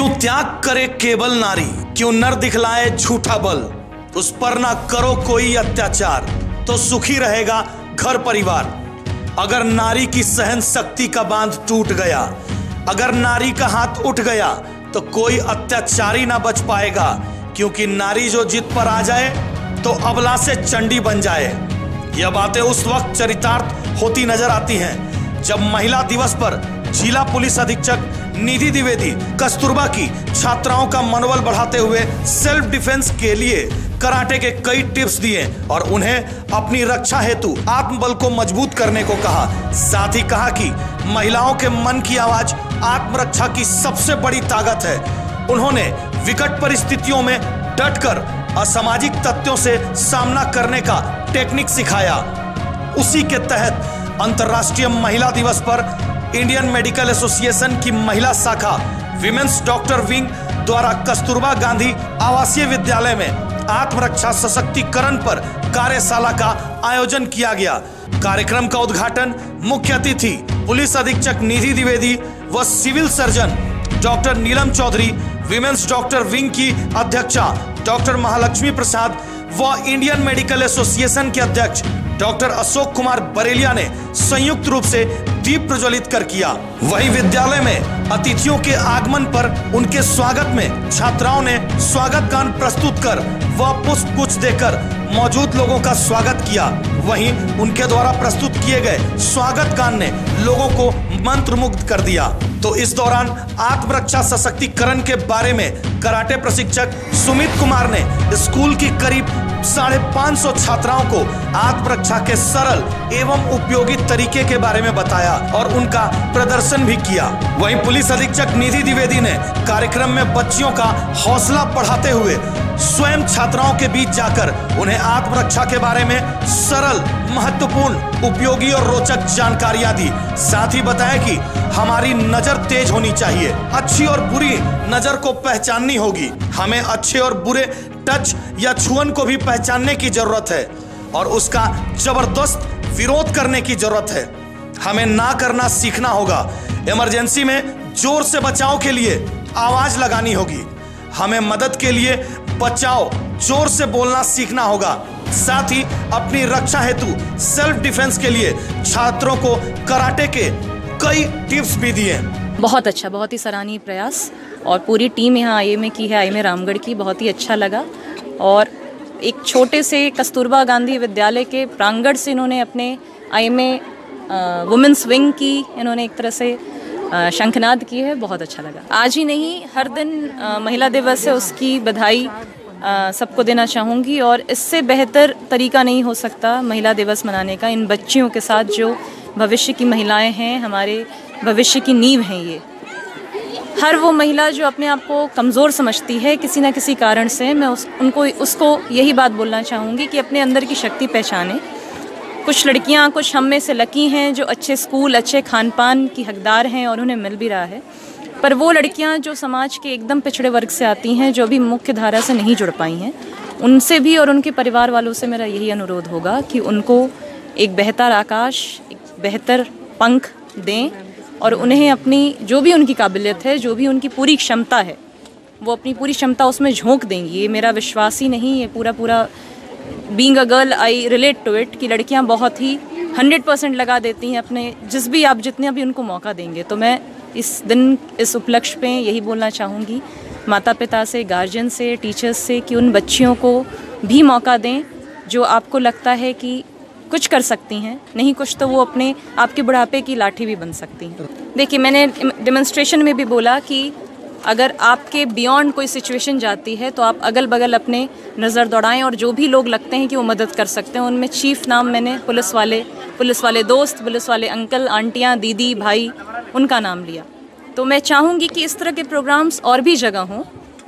क्यों त्याग करे केवल नारी, क्यों नर दिखलाए झूठा बल, उस पर ना करो कोई अत्याचार, तो सुखी रहेगा घर परिवार। अगर नारी की सहन शक्ति का बांध टूट गया, अगर नारी का हाथ उठ गया, तो कोई अत्याचारी ना बच पाएगा, क्योंकि नारी जो जिद पर आ जाए तो अबला से चंडी बन जाए। यह बातें उस वक्त चरितार्थ होती नजर आती हैं जब महिला दिवस पर जिला पुलिस अधीक्षक निधि द्विवेदी कस्तूरबा की छात्राओं का मनोबल बढ़ाते हुए सेल्फ डिफेंस के लिए कराटे के कई टिप्स दिए और उन्हें अपनी रक्षा हेतु आत्मबल को मजबूत करने को कहा। साथ ही कहा कि महिलाओं के मन की आवाज आत्मरक्षा की सबसे बड़ी ताकत है। उन्होंने विकट परिस्थितियों में डटकर असामाजिक तत्वों से सामना करने का टेक्निक सिखाया। उसी के तहत अंतर्राष्ट्रीय महिला दिवस पर इंडियन मेडिकल एसोसिएशन की महिला शाखा विमेंस डॉक्टर विंग द्वारा कस्तूरबा गांधी आवासीय विद्यालय में आत्मरक्षा सशक्तिकरण पर कार्यशाला का आयोजन किया गया। कार्यक्रम का उद्घाटन मुख्य अतिथि पुलिस अधीक्षक निधि द्विवेदी व civil surgeon doctor Neelam Chaudhary, women's doctor wing की अध्यक्षा डॉक्टर महालक्ष्मी प्रसाद व इंडियन मेडिकल एसोसिएशन के अध्यक्ष डॉक्टर अशोक कुमार बरेलिया ने संयुक्त रूप से दीप प्रज्वलित कर किया। वहीं विद्यालय में अतिथियों के आगमन पर उनके स्वागत में छात्राओं ने स्वागत गान प्रस्तुत कर व पुष्पगुच्छ देकर मौजूद लोगों का स्वागत किया। वहीं उनके द्वारा प्रस्तुत किए गए स्वागत गान ने लोगों को मंत्रमुग्ध कर दिया। तो इस दौरान आत्मरक्षा सशक्तिकरण के बारे में कराटे प्रशिक्षक सुमित कुमार ने स्कूल की करीब 550 छात्राओं को आत्मरक्षा के सरल एवं उपयोगी तरीके के बारे में बताया और उनका प्रदर्शन भी किया। वहीं पुलिस अधीक्षक निधि द्विवेदी ने कार्यक्रम में बच्चियों का हौसला बढ़ाते हुए स्वयं छात्राओं के बीच जाकर उन्हें आत्मरक्षा के बारे में सरल, महत्वपूर्ण, उपयोगी और रोचक जानकारियां दी। साथ ही बताया कि हमारी नजर तेज होनी चाहिए, अच्छी और बुरी नजर को पहचाननी होगी। हमें अच्छे और बुरे टच या छुअन को भी पहचानने की जरूरत है और उसका जबरदस्त विरोध करने की जरूरत है। हमें ना करना सीखना होगा। इमरजेंसी में जोर से बचाव के लिए आवाज लगानी होगी। हमें मदद के लिए बचाओ जोर से बोलना सीखना होगा। साथ ही अपनी रक्षा हेतु सेल्फ डिफेंस के लिए छात्रों को कराटे के कई टिप्स भी दिए। बहुत अच्छा, बहुत ही सराहनीय प्रयास और पूरी टीम यहाँ आई में की है, आई में रामगढ़ की, बहुत ही अच्छा लगा। और एक छोटे से कस्तूरबा गांधी विद्यालय के प्रांगण से इन्होंने अपने आई में वुमेन्स विंग की इन्होंने एक तरह से शंखनाद की है, बहुत अच्छा लगा। आज ही नहीं, हर दिन महिला दिवस है, उसकी बधाई सबको देना चाहूँगी और इससे बेहतर तरीका नहीं हो सकता महिला दिवस मनाने का। इन बच्चियों के साथ जो भविष्य की महिलाएं हैं, हमारे भविष्य की नींव हैं ये। हर वो महिला जो अपने आप को कमज़ोर समझती है किसी न किसी कारण से, मैं उसको यही बात बोलना चाहूँगी कि अपने अंदर की शक्ति पहचाने। कुछ लड़कियाँ, कुछ हम में से लकी हैं जो अच्छे स्कूल, अच्छे खान पान की हकदार हैं और उन्हें मिल भी रहा है, पर वो लड़कियाँ जो समाज के एकदम पिछड़े वर्ग से आती हैं, जो भी मुख्य धारा से नहीं जुड़ पाई हैं, उनसे भी और उनके परिवार वालों से मेरा यही अनुरोध होगा कि उनको एक बेहतर आकाश, एक बेहतर पंख दें और उन्हें अपनी जो भी उनकी काबिलियत है, जो भी उनकी पूरी क्षमता है, वो अपनी पूरी क्षमता उसमें झोंक देंगी। ये मेरा विश्वास ही नहीं, ये पूरा being a girl I relate to it कि लड़कियां बहुत ही 100% लगा देती हैं अपने जितने भी उनको मौका देंगे। तो मैं इस दिन, इस उपलक्ष्य पे यही बोलना चाहूँगी माता पिता से, गार्जियन से, टीचर्स से कि उन बच्चियों को भी मौका दें जो आपको लगता है कि कुछ कर सकती हैं, नहीं कुछ तो वो अपने आपके बुढ़ापे की लाठी भी बन सकती हैं। देखिए, मैंने डेमोन्स्ट्रेशन में भी बोला कि अगर आपके बियॉन्ड कोई सिचुएशन जाती है तो आप अगल बगल अपने नज़र दौड़ाएं और जो भी लोग लगते हैं कि वो मदद कर सकते हैं, उनमें चीफ नाम मैंने पुलिस वाले दोस्त, पुलिस वाले अंकल, आंटियाँ, दीदी, भाई, उनका नाम लिया। तो मैं चाहूँगी कि इस तरह के प्रोग्राम्स और भी जगह हों।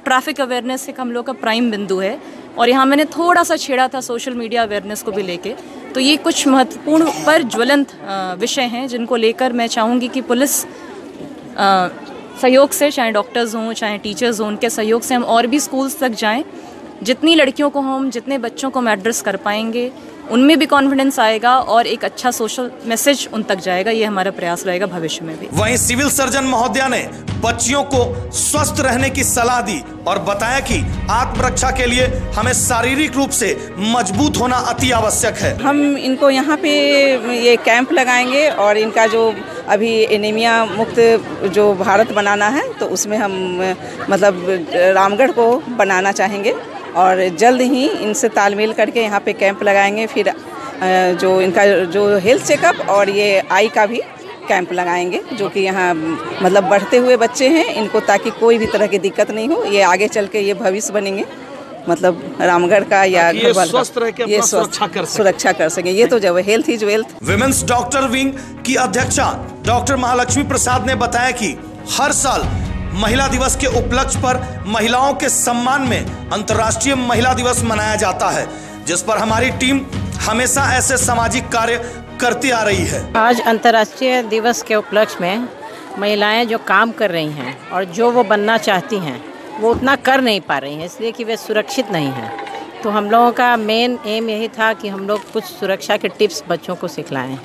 ट्रैफिक अवेयरनेस एक हम लोग का प्राइम बिंदु है और यहाँ मैंने थोड़ा सा छेड़ा था सोशल मीडिया अवेयरनेस को भी लेके। तो ये कुछ महत्वपूर्ण पर ज्वलंत विषय हैं जिनको लेकर मैं चाहूँगी कि पुलिस सहयोग से, चाहे डॉक्टर्स हों, चाहे टीचर्स हों, उनके सहयोग से हम और भी स्कूल्स तक जाएं जितनी लड़कियों को हम, जितने बच्चों को हम एड्रेस कर पाएंगे, उनमें भी कॉन्फिडेंस आएगा और एक अच्छा सोशल मैसेज उन तक जाएगा। ये हमारा प्रयास रहेगा भविष्य में भी। वहीं सिविल सर्जन महोदया ने बच्चियों को स्वस्थ रहने की सलाह दी और बताया कि आत्मरक्षा के लिए हमें शारीरिक रूप से मजबूत होना अति आवश्यक है। हम इनको यहाँ पे ये कैंप लगाएंगे और इनका जो अभी एनीमिया मुक्त जो भारत बनाना है, तो उसमें हम मतलब रामगढ़ को बनाना चाहेंगे और जल्द ही इनसे तालमेल करके यहाँ पे कैंप लगाएंगे। फिर जो इनका जो हेल्थ चेकअप और ये आई का भी कैंप लगाएंगे, जो कि यहाँ मतलब बढ़ते हुए बच्चे हैं इनको, ताकि कोई भी तरह की दिक्कत नहीं हो। ये आगे चल के ये भविष्य बनेंगे, मतलब रामगढ़ का या ये स्वस्थ रह के अपना सुरक्षा कर सके। ये तो जब health is wealth. Women's doctor wing की अध्यक्षा डॉक्टर महालक्ष्मी प्रसाद ने बताया कि हर साल महिला दिवस के उपलक्ष्य पर महिलाओं के सम्मान में अंतर्राष्ट्रीय महिला दिवस मनाया जाता है, जिस पर हमारी टीम हमेशा ऐसे सामाजिक कार्य करती आ रही है। आज अंतर्राष्ट्रीय दिवस के उपलक्ष्य में महिलाएं जो काम कर रही हैं और जो वो बनना चाहती हैं वो उतना कर नहीं पा रही हैं, इसलिए कि वे सुरक्षित नहीं हैं। तो हम लोगों का मेन एम यही था कि हम लोग कुछ सुरक्षा के टिप्स बच्चों को सिखलाएं।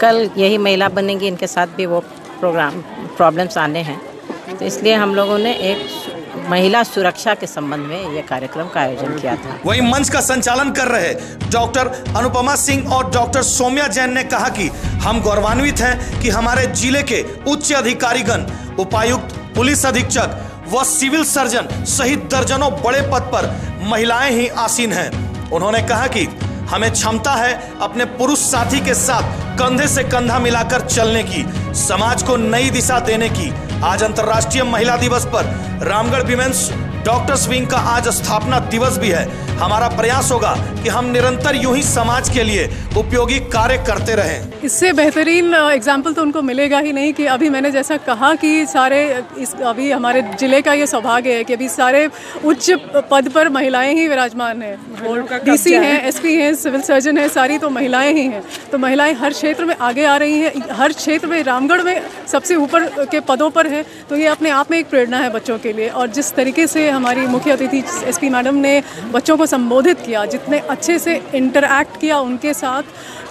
कल यही महिला बनेंगी, इनके साथ भी वो प्रॉब्लम्स आने हैं, तो इसलिए हम लोगों ने एक महिला सुरक्षा के संबंध में ये कार्यक्रम का आयोजन किया था। वहीं मंच का संचालन कर रहे डॉक्टर अनुपमा सिंह और डॉक्टर सौम्या जैन ने कहा कि हम गौरवान्वित हैं कि हमारे जिले के उच्च अधिकारीगण, उपायुक्त, पुलिस अधीक्षक व सिविल सर्जन सहित दर्जनों बड़े पद पर महिलाएं ही आसीन हैं। उन्होंने कहा कि हमें क्षमता है अपने पुरुष साथी के साथ कंधे से कंधा मिलाकर चलने की, समाज को नई दिशा देने की। आज अंतर्राष्ट्रीय महिला दिवस पर रामगढ़ विमेंस डॉक्टर्स विंग का आज स्थापना दिवस भी है। हमारा प्रयास होगा कि हम निरंतर यूं ही समाज के लिए उपयोगी कार्य करते रहें। इससे बेहतरीन एग्जाम्पल तो उनको मिलेगा ही नहीं कि अभी मैंने जैसा कहा कि अभी हमारे जिले का ये सौभाग्य है कि अभी सारे उच्च पद पर महिलाएं ही विराजमान हैं। डीसी हैं, एसपी हैं, सिविल सर्जन हैं, सारी तो महिलाएं ही हैं। तो महिलाएं हर क्षेत्र में आगे आ रही हैं, हर क्षेत्र में रामगढ़ में सबसे ऊपर के पदों पर है। तो ये अपने आप में एक प्रेरणा है बच्चों के लिए। और जिस तरीके से हमारी मुख्य अतिथि एसपी मैडम ने बच्चों को संबोधित किया, जितने अच्छे से इंटरैक्ट किया उनके साथ,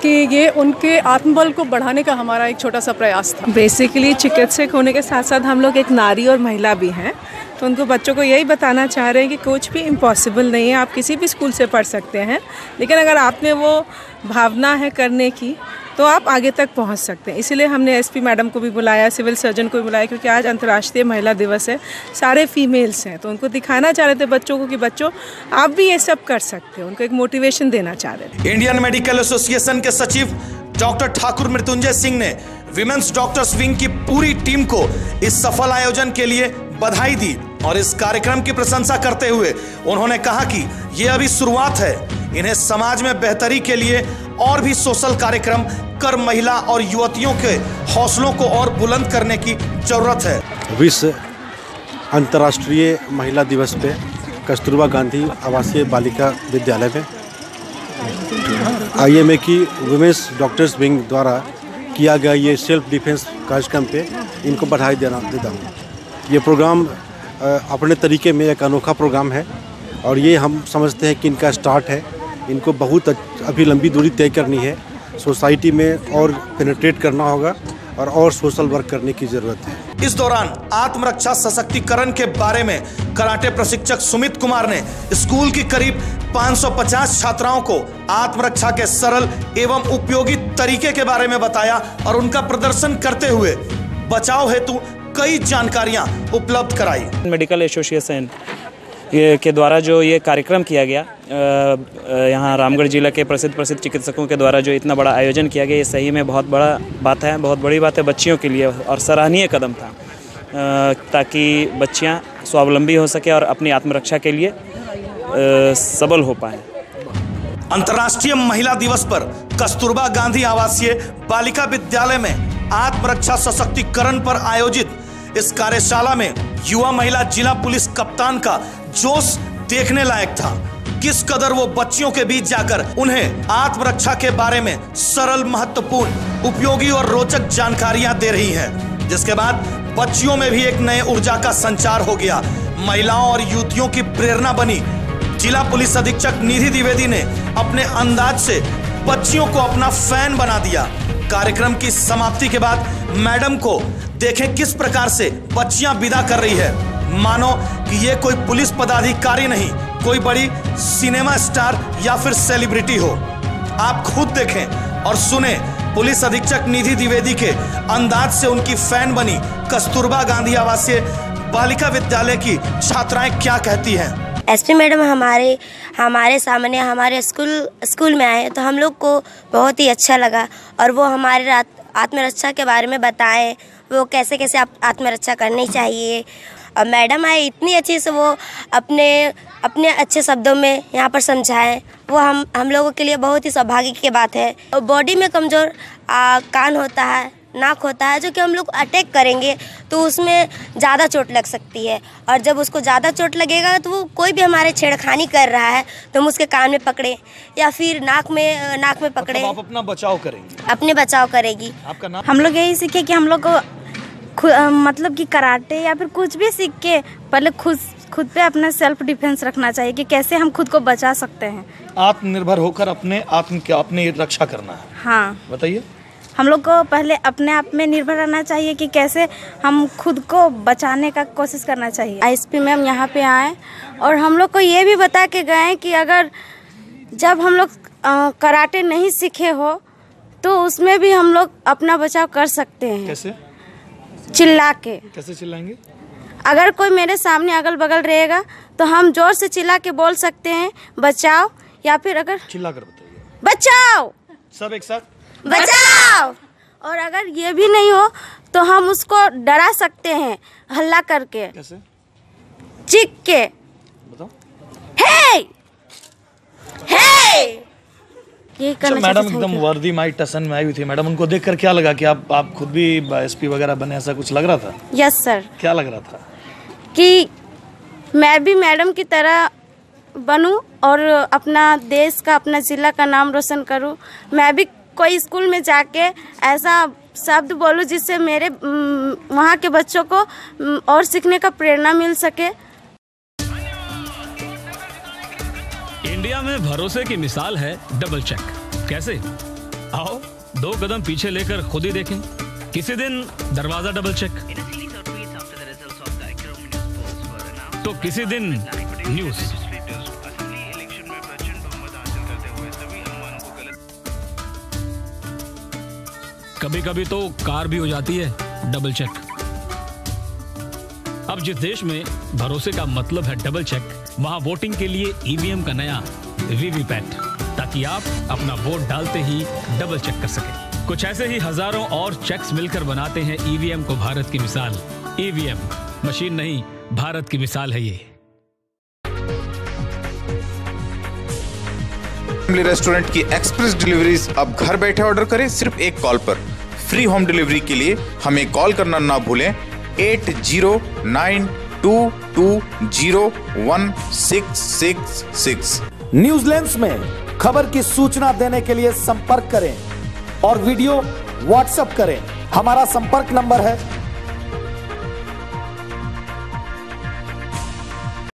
कि ये उनके आत्मबल को बढ़ाने का हमारा एक छोटा सा प्रयास था। बेसिकली चिकित्सक होने के साथ साथ हम लोग एक नारी और महिला भी हैं, तो उनको बच्चों को यही बताना चाह रहे हैं कि कुछ भी इम्पॉसिबल नहीं है। आप किसी भी स्कूल से पढ़ सकते हैं, लेकिन अगर आप में वो भावना है करने की तो आप आगे तक पहुंच सकते हैं। इसीलिए हमने एसपी मैडम को भी बुलाया, सिविल सर्जन को भी बुलाया, क्योंकि आज अंतर्राष्ट्रीय महिला दिवस है, सारे फीमेल्स हैं, तो उनको दिखाना चाह रहे थे बच्चों को कि बच्चों आप भी ये सब कर सकते हो। उनको एक मोटिवेशन देना चाह रहे थे। इंडियन मेडिकल एसोसिएशन के सचिव डॉक्टर ठाकुर मृत्युंजय सिंह ने विमेंस डॉक्टर्स विंग की पूरी टीम को इस सफल आयोजन के लिए बधाई दी और इस कार्यक्रम की प्रशंसा करते हुए उन्होंने कहा कि ये अभी शुरुआत है, इन्हें समाज में बेहतरी के लिए और भी सोशल कार्यक्रम कर महिला और युवतियों के हौसलों को और बुलंद करने की जरूरत है। विश्व अंतर्राष्ट्रीय महिला दिवस पे कस्तूरबा गांधी आवासीय बालिका विद्यालय में IMA की वुमेन्स डॉक्टर्स विंग द्वारा किया गया ये सेल्फ डिफेंस कार्यक्रम पे इनको बधाई देता हूँ। ये प्रोग्राम अपने तरीके में एक अनोखा प्रोग्राम है और ये हम समझते हैं कि इनका स्टार्ट है। इनको बहुत अभी लंबी दूरी तय करनी है, सोसाइटी में और पेनिट्रेट करना होगा और सोशल वर्क करने की जरूरत है। इस दौरान आत्मरक्षा सशक्तिकरण के बारे में कराटे प्रशिक्षक सुमित कुमार ने स्कूल की करीब 550 छात्राओं को आत्मरक्षा के सरल एवं उपयोगी तरीके के बारे में बताया और उनका प्रदर्शन करते हुए बचाव हेतु कई जानकारियां उपलब्ध कराई। मेडिकल एसोसिएशन के द्वारा जो ये कार्यक्रम किया गया, यहाँ रामगढ़ जिला के प्रसिद्ध चिकित्सकों के द्वारा जो इतना बड़ा आयोजन किया गया, ये सही में बहुत बड़ा बात है, बहुत बड़ी बात है बच्चियों के लिए और सराहनीय कदम था, ताकि बच्चियाँ स्वावलंबी हो सके और अपनी आत्मरक्षा के लिए सबल हो पाए। अंतर्राष्ट्रीय महिला दिवस पर कस्तूरबा गांधी आवासीय बालिका विद्यालय में आत्मरक्षा सशक्तिकरण पर आयोजित इस कार्यशाला में युवा महिला जिला पुलिस कप्तान का जोश देखने लायक था। किस कदर वो बच्चियों के बीच जाकर उन्हें आत्मरक्षा के बारे में सरल, महत्वपूर्ण, उपयोगी और रोचक जानकारियां दे रही हैं, जिसके बाद बच्चियों में भी एक नए ऊर्जा का संचार हो गया। महिलाओं और युवतियों की प्रेरणा बनी जिला पुलिस अधीक्षक निधि द्विवेदी ने अपने अंदाज से बच्चियों को अपना फैन बना दिया। कार्यक्रम की समाप्ति के बाद मैडम को देखें किस प्रकार से बच्चियां विदा कर रही है, मानो कि ये कोई पुलिस पदाधिकारी नहीं, कोई बड़ी सिनेमा स्टार या फिर सेलिब्रिटी हो। आप खुद देखें और सुने पुलिस अधीक्षक निधि द्विवेदी के अंदाज से उनकी फैन बनी कस्तूरबा गांधी आवासीय बालिका विद्यालय की छात्राएं क्या कहती हैं। एसपी मैडम हमारे सामने हमारे स्कूल में आए तो हम लोग को बहुत ही अच्छा लगा और वो हमारे आत्मरक्षा के बारे में बताएं, वो कैसे कैसे आत्मरक्षा करनी चाहिए। और मैडम आए इतनी अच्छी से वो अपने अच्छे शब्दों में यहाँ पर समझाएं, वो हम लोगों के लिए बहुत ही सौभाग्य की बात है। बॉडी में कमज़ोर कान होता है, नाक होता है, जो कि हम लोग अटैक करेंगे तो उसमें ज़्यादा चोट लग सकती है और जब उसको ज़्यादा चोट लगेगा तो वो कोई भी हमारे छेड़खानी कर रहा है तो हम उसके कान में पकड़े या फिर नाक में पकड़े। आप अपना बचाव करेंगे? अपने बचाव करेगी। आपका नाम? हम लोग यही सीखे कि हम लोग को मतलब कि कराटे या फिर कुछ भी सीख के पहले खुद पे अपना सेल्फ डिफेंस रखना चाहिए कि कैसे हम खुद को बचा सकते हैं। आत्मनिर्भर होकर अपने रक्षा करना है। हाँ बताइए। हम लोग को पहले अपने आप में निर्भर रहना चाहिए कि कैसे हम खुद को बचाने का कोशिश करना चाहिए। एसपी मैम यहाँ पे आए और हम लोग को ये भी बता के गए कि अगर जब हम लोग कराटे नहीं सीखे हो तो उसमें भी हम लोग अपना बचाव कर सकते हैं। कैसे? चिल्ला के। कैसे चिल्लाएंगे? अगर कोई मेरे सामने अगल बगल रहेगा तो हम जोर से चिल्ला के बोल सकते हैं बचाओ, या फिर अगर चिल्ला कर बताइए बचाओ, सब एक साथ बचाओ। और अगर ये भी नहीं हो तो हम उसको डरा सकते हैं हल्ला करके। कैसे? चीख के बताओ, हे ये करना। मैडम एकदम वर्दी माई टसन में आई हुई थी। मैडम, उनको देखकर क्या लगा कि आप खुद भी एसपी वगैरह बने, ऐसा कुछ लग रहा था? Yes sir. क्या लग रहा था? कि मैं भी मैडम की तरह बनूं और अपना देश का, अपना जिला का नाम रोशन करूं। मैं भी कोई स्कूल में जाके ऐसा शब्द बोलूं जिससे मेरे वहाँ के बच्चों को और सीखने का प्रेरणा मिल सके। इंडिया में भरोसे की मिसाल है डबल चेक। कैसे? आओ 2 कदम पीछे लेकर खुद ही देखें। किसी दिन दरवाजा डबल चेक तो किसी दिन न्यूज। कभी कभी तो कार भी हो जाती है डबल चेक। अब जिस देश में भरोसे का मतलब है डबल चेक, वहां वोटिंग के लिए ईवीएम का नया वीवीपैट, ताकि आप अपना वोट डालते ही डबल चेक कर सकें। कुछ ऐसे ही हजारों और चेक्स मिलकर बनाते हैं ईवीएम को भारत की मिसाल। ईवीएम मशीन नहीं, भारत की मिसाल है ये। फैमिली रेस्टोरेंट की एक्सप्रेस डिलीवरीज अब घर बैठे ऑर्डर करें सिर्फ एक कॉल पर। फ्री होम डिलीवरी के लिए हमें कॉल करना ना भूलें 8092201666। न्यूजीलैंड में खबर की सूचना देने के लिए संपर्क करें और वीडियो व्हाट्सएप करें। हमारा संपर्क नंबर है